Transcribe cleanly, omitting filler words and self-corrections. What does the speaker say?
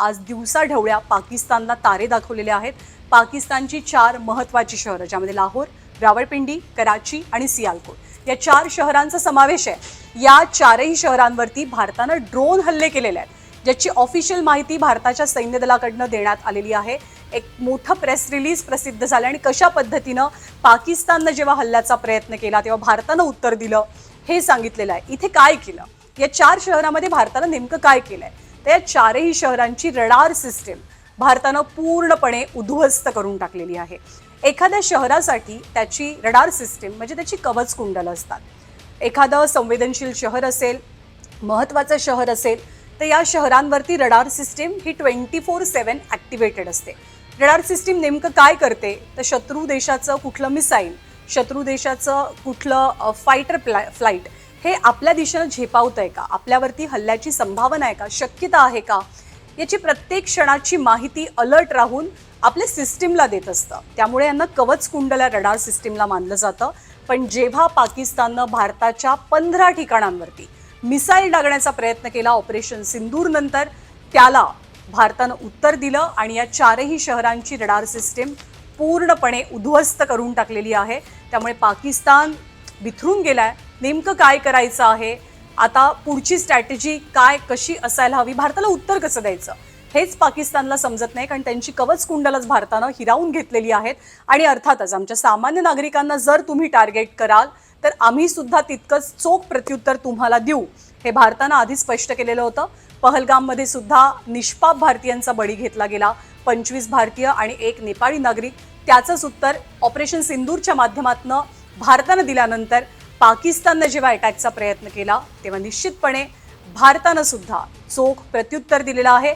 आज दिवसाढवळ्या पाकिस्तानला तारे दाखवलेले आहेत। पाकिस्तानची 4 महत्त्वाची शहरं, ज्यामध्ये लाहोर, रावळपिंडी, कराची आणि सियालकोट या 4 शहरांचा समावेश आहे। या 4ही शहरांवरती भारतानं ड्रोन हल्ले केलेले आहेत, ज्याची ऑफिशियल माहिती भारताच्या सैन्य दलाकडनं देण्यात आलेली आहे। एक मोठं प्रेस रिलीज प्रसिद्ध झालं आणि कशा पद्धतीनं पाकिस्ताननं जेव्हा हल्ल्याचा प्रयत्न केला तेव्हा भारतानं उत्तर दिलं हे सांगितलेलं आहे। इथे काय केलं, या 4 शहरांमध्ये भारतानं नेमकं काय केलंय, तर या 4ही शहरांची रडार सिस्टीम भारतानं पूर्णपणे उद्ध्वस्त करून टाकलेली आहे। एखाद्या शहरासाठी त्याची रडार सिस्टीम म्हणजे त्याची कवच कुंडलं असतात। एखादं संवेदनशील शहर असेल, महत्त्वाचं शहर असेल, तर या शहरांवरती रडार सिस्टीम ही 24/7 ॲक्टिवेटेड असते। रडार सिस्टीम नेमकं काय करते, तर शत्रू देशाचं कुठलं मिसाईल, शत्रू देशाचं कुठलं फायटर फ्लाईट हे आपल्या दिशेनं झेपावतंय का, आपल्यावरती हल्ल्याची संभावना आहे का, शक्यता आहे का, याची प्रत्येक क्षणाची माहिती अलर्ट राहून आपल्या सिस्टीमला देत असतं। त्यामुळे यांना कवच कुंडल रडार सिस्टीमला मानलं जातं। पण जेव्हा पाकिस्ताननं भारताच्या 15 ठिकाणांवरती मिसाईल डागण्याचा प्रयत्न केला ऑपरेशन सिंदूर नंतर, त्याला भारतानं उत्तर दिलं आणि या 4ही शहरांची रडार सिस्टीम पूर्णपणे उद्ध्वस्त करून टाकलेली आहे। त्यामुळे पाकिस्तान बिथरून गेलाय। नेमकं काय करायचं आहे, आता पुढची स्ट्रॅटेजी काय कशी असायला हवी, भारताला उत्तर कसं द्यायचं हेच पाकिस्तानला समजत नाही, कारण त्यांची कवच कुंडलच भारतानं हिरावून घेतलेली आहेत। आणि अर्थातच आमच्या सामान्य नागरिकांना जर तुम्ही टार्गेट कराल तर आम्ही सुद्धा तितकंच चोख प्रत्युत्तर तुम्हाला देऊ, हे भारतानं आधी स्पष्ट केलेलं होतं। पहलगाममध्ये सुद्धा निष्पाप भारतीयांचा बळी घेतला गेला, 25 भारतीय आणि 1 नेपाळी नागरिक। त्याचंच उत्तर ऑपरेशन सिंदूरच्या माध्यमातून भारतानं दिल्यानंतर पाकिस्ताननं जेव्हा अटॅकचा प्रयत्न केला तेव्हा निश्चितपणे भारतानं सुद्धा चोख प्रत्युत्तर दिलेलं आहे।